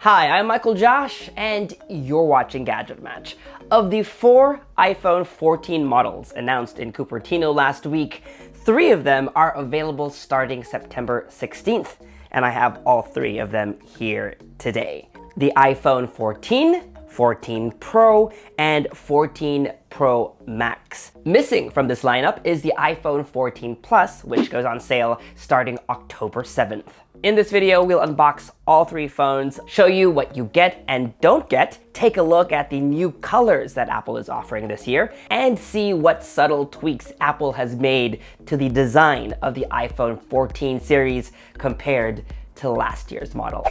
Hi, I'm MICHAELJOSH, and you're watching GadgetMatch. Of the 4 iPhone 14 models announced in Cupertino last week, 3 of them are available starting September 16th, and I have all 3 of them here today. The iPhone 14, 14 Pro, and 14 Pro Max. Missing from this lineup is the iPhone 14 Plus, which goes on sale starting October 7th. In this video, we'll unbox all 3 phones, show you what you get and don't get, take a look at the new colors that Apple is offering this year, and see what subtle tweaks Apple has made to the design of the iPhone 14 series compared to last year's model.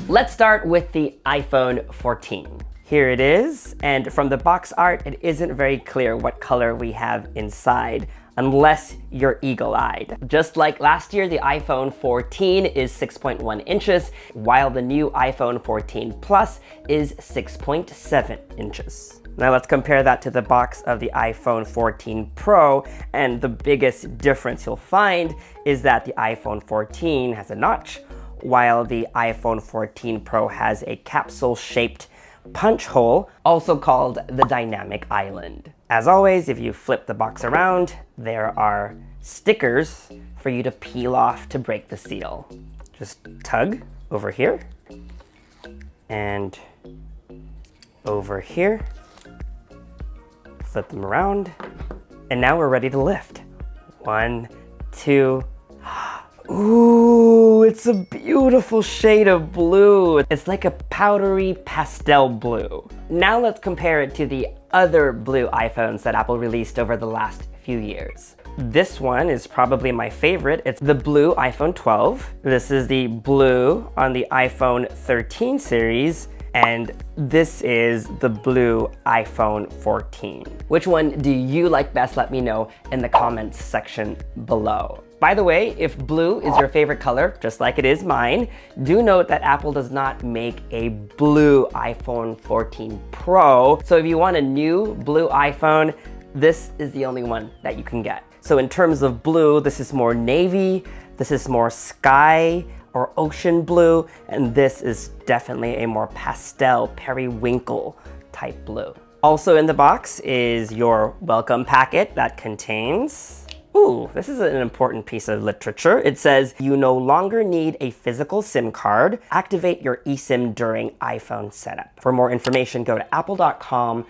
Let's start with the iPhone 14. Here it is, and from the box art, it isn't very clear what color we have inside, unless you're eagle-eyed. Just like last year, the iPhone 14 is 6.1 inches, while the new iPhone 14 Plus is 6.7 inches. Now let's compare that to the box of the iPhone 14 Pro, and the biggest difference you'll find is that the iPhone 14 has a notch, while the iPhone 14 Pro has a capsule-shaped punch hole, also called the dynamic island. As always, if you flip the box around, there are stickers for you to peel off to break the seal. Just tug over here and over here, flip them around, and now we're ready to lift. 1, 2, ooh, it's a beautiful shade of blue. It's like a powdery pastel blue. Now let's compare it to the other blue iPhones that Apple released over the last few years. This one is probably my favorite. It's the blue iPhone 12. This is the blue on the iPhone 13 series. And this is the blue iPhone 14. Which one do you like best? Let me know in the comments section below. By the way, if blue is your favorite color, just like it is mine, do note that Apple does not make a blue iPhone 14 Pro. So if you want a new blue iPhone, this is the only one that you can get. So in terms of blue, this is more navy, this is more sky or ocean blue, and this is definitely a more pastel periwinkle type blue. Also in the box is your welcome packet that contains, ooh, this is an important piece of literature. It says, you no longer need a physical SIM card. Activate your eSIM during iPhone setup. For more information, go to apple.com/eSIM.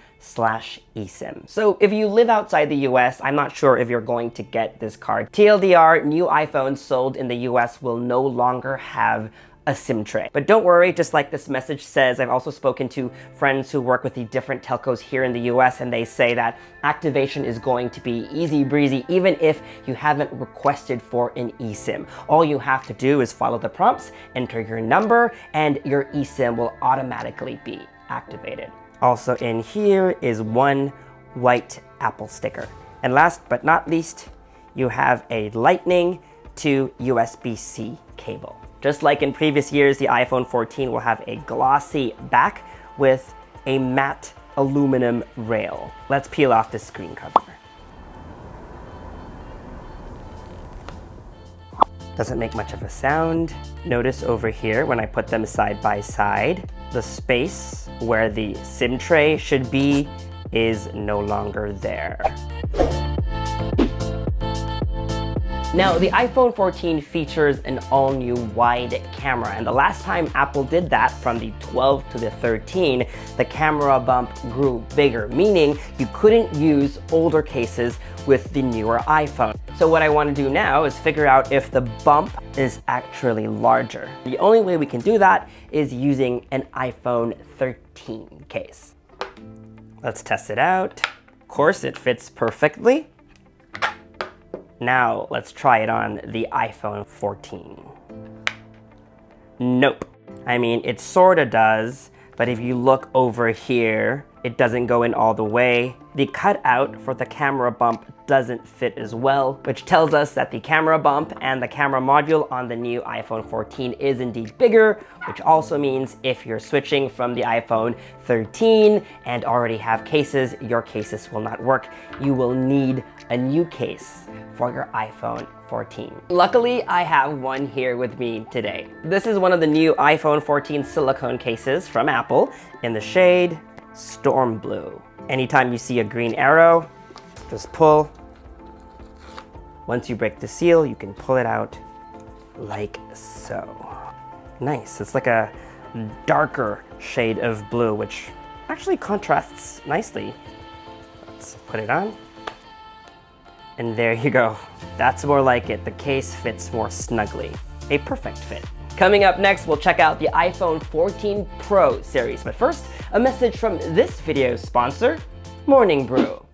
So if you live outside the US, I'm not sure if you're going to get this card. TLDR, new iPhones sold in the US will no longer have a SIM tray. But don't worry, just like this message says, I've also spoken to friends who work with the different telcos here in the US, and they say that activation is going to be easy breezy even if you haven't requested for an eSIM. All you have to do is follow the prompts, enter your number, and your eSIM will automatically be activated. Also in here is one white Apple sticker. And last but not least, you have a Lightning to USB-C cable. Just like in previous years, the iPhone 14 will have a glossy back with a matte aluminum rail. Let's peel off the screen cover. Doesn't make much of a sound. Notice over here, when I put them side by side, the space where the SIM tray should be is no longer there. Now, the iPhone 14 features an all-new wide camera, and the last time Apple did that, from the 12 to the 13, the camera bump grew bigger, meaning you couldn't use older cases with the newer iPhone. So what I want to do now is figure out if the bump is actually larger. The only way we can do that is using an iPhone 13 case. Let's test it out. Of course, it fits perfectly. Now let's try it on the iPhone 14. Nope. I mean, it sorta does, but if you look over here, it doesn't go in all the way. The cutout for the camera bump doesn't fit as well, which tells us that the camera bump and the camera module on the new iPhone 14 is indeed bigger, which also means if you're switching from the iPhone 13 and already have cases, your cases will not work. You will need a new case for your iPhone 14. Luckily, I have one here with me today. This is one of the new iPhone 14 silicone cases from Apple in the shade Storm Blue. Anytime you see a green arrow, just pull. Once you break the seal, you can pull it out like so. Nice, it's like a darker shade of blue, which actually contrasts nicely. Let's put it on. And there you go. That's more like it. The case fits more snugly. A perfect fit. Coming up next, we'll check out the iPhone 14 Pro series. But first, a message from this video's sponsor, Morning Brew.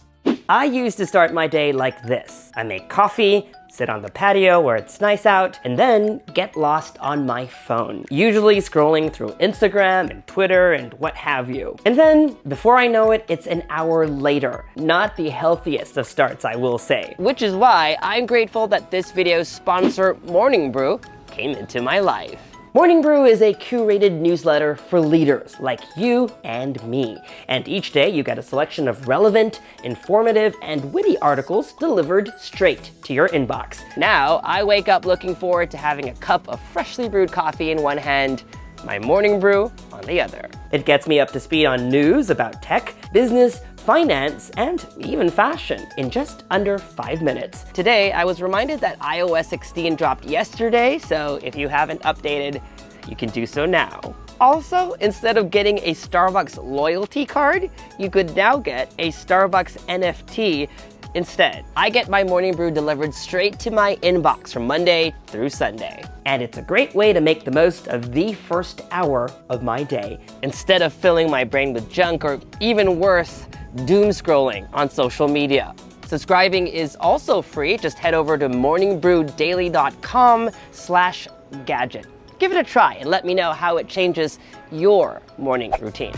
I used to start my day like this. I make coffee, sit on the patio where it's nice out, and then get lost on my phone, usually scrolling through Instagram and Twitter and what have you. And then, before I know it, it's an hour later. Not the healthiest of starts, I will say. Which is why I'm grateful that this video's sponsor, Morning Brew, came into my life. Morning Brew is a curated newsletter for leaders like you and me. And each day you get a selection of relevant, informative, and witty articles delivered straight to your inbox. Now, I wake up looking forward to having a cup of freshly brewed coffee in one hand, my Morning Brew on the other. It gets me up to speed on news about tech, business, finance, and even fashion in just under 5 minutes. Today, I was reminded that iOS 16 dropped yesterday, so if you haven't updated, you can do so now. Also, instead of getting a Starbucks loyalty card, you could now get a Starbucks NFT instead. I get my Morning Brew delivered straight to my inbox from Monday through Sunday. And it's a great way to make the most of the first hour of my day, instead of filling my brain with junk or even worse, doom scrolling on social media. Subscribing is also free. Just head over to morningbrewdaily.com/gadget. Give it a try and let me know how it changes your morning routine.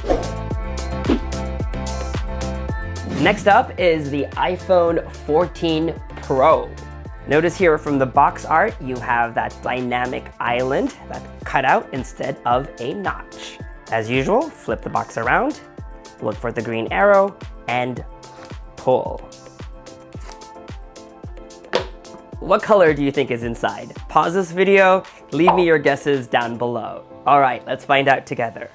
Next up is the iPhone 14 Pro. Notice here from the box art, you have that dynamic island that cut out instead of a notch. As usual, flip the box around, look for the green arrow, and pull. What color do you think is inside? Pause this video, leave me your guesses down below. All right, let's find out together.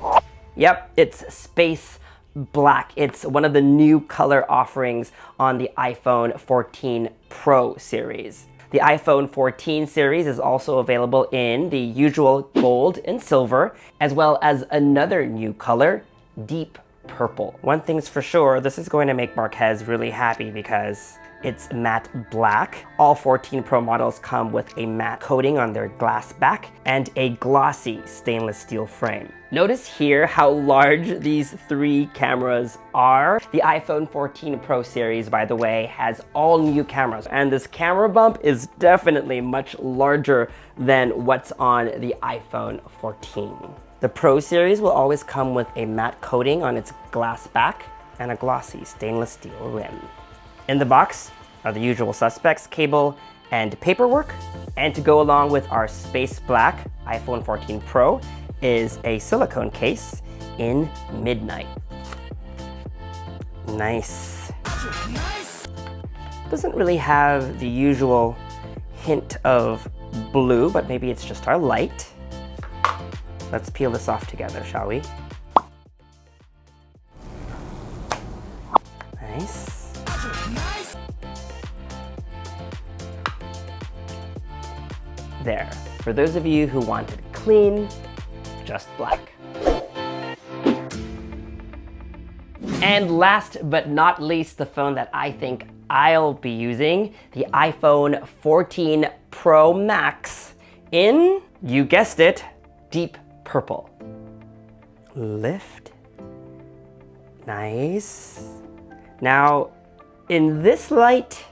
Yep, it's space black. It's one of the new color offerings on the iPhone 14 Pro series. The iPhone 14 series is also available in the usual gold and silver, as well as another new color, deep purple. One thing's for sure, this is going to make Marquez really happy because it's matte black. All 14 Pro models come with a matte coating on their glass back and a glossy stainless steel frame. Notice here how large these 3 cameras are. The iPhone 14 Pro series, by the way, has all new cameras, and this camera bump is definitely much larger than what's on the iPhone 14. The Pro series will always come with a matte coating on its glass back and a glossy stainless steel rim. In the box are the usual suspects, cable and paperwork. And to go along with our space black iPhone 14 Pro is a silicone case in midnight. Nice. Doesn't really have the usual hint of blue, but maybe it's just our light. Let's peel this off together, shall we? Nice. There. For those of you who wanted clean, just black. And last but not least, the phone that I think I'll be using, the iPhone 14 Pro Max in, you guessed it, deep purple. Lift. Nice. Now, in this light,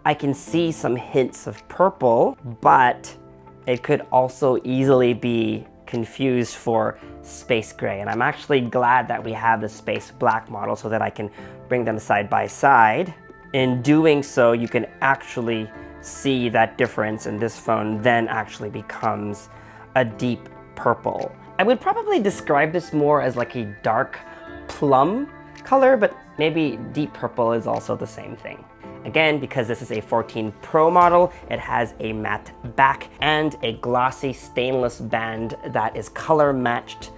I can see some hints of purple, but it could also easily be confused for space gray. And I'm actually glad that we have the space black model so that I can bring them side by side. In doing so, you can actually see that difference, and this phone then actually becomes a deep purple. I would probably describe this more as like a dark plum color, but maybe deep purple is also the same thing. Again, because this is a 14 Pro model, it has a matte back and a glossy stainless band that is color matched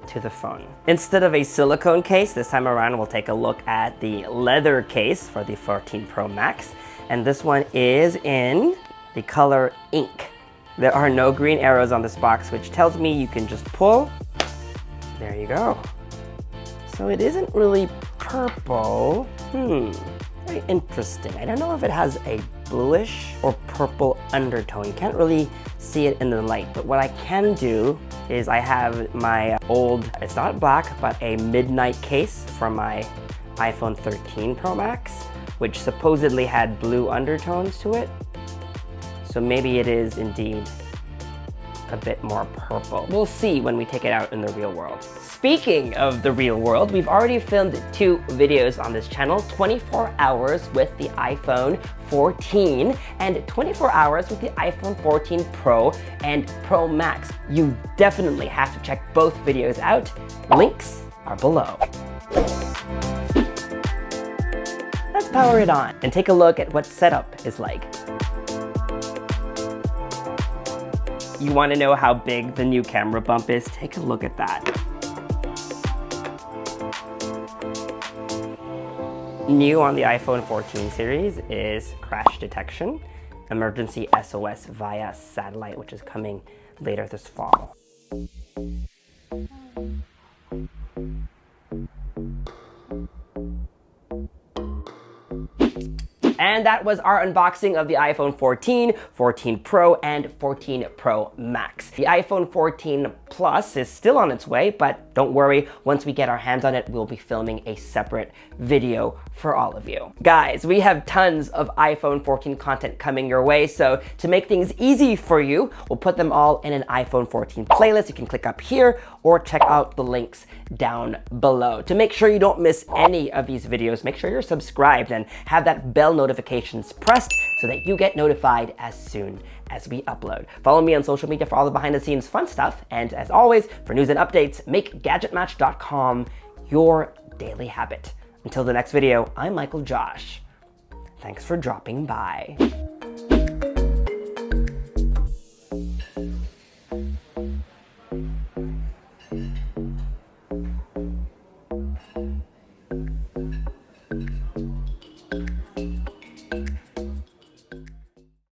to the phone. Instead of a silicone case, this time around we'll take a look at the leather case for the 14 Pro Max. And this one is in the color ink. There are no green arrows on this box, which tells me you can just pull. There you go. So it isn't really purple. Very interesting. I don't know if it has a bluish or purple undertone. You can't really see it in the light, but what I can do is I have my old, it's not black, but a midnight case from my iPhone 13 Pro Max, which supposedly had blue undertones to it. So maybe it is indeed a bit more purple. We'll see when we take it out in the real world. Speaking of the real world, we've already filmed 2 videos on this channel, 24 hours with the iPhone 14 and 24 hours with the iPhone 14 Pro and Pro Max. You definitely have to check both videos out. Links are below. Let's power it on and take a look at what setup is like. You want to know how big the new camera bump is? Take a look at that. New on the iPhone 14 series is crash detection, emergency SOS via satellite, which is coming later this fall. And that was our unboxing of the iPhone 14, 14 Pro, and 14 Pro Max. The iPhone 14 Plus is still on its way, but don't worry, once we get our hands on it, we'll be filming a separate video for all of you. Guys, we have tons of iPhone 14 content coming your way, so to make things easy for you, we'll put them all in an iPhone 14 playlist. You can click up here or check out the links down below. To make sure you don't miss any of these videos, make sure you're subscribed and have that bell notifications pressed so that you get notified as soon as we upload. Follow me on social media for all the behind the scenes fun stuff. And as always, for news and updates, make GadgetMatch.com your daily habit. Until the next video, I'm Michael Josh. Thanks for dropping by.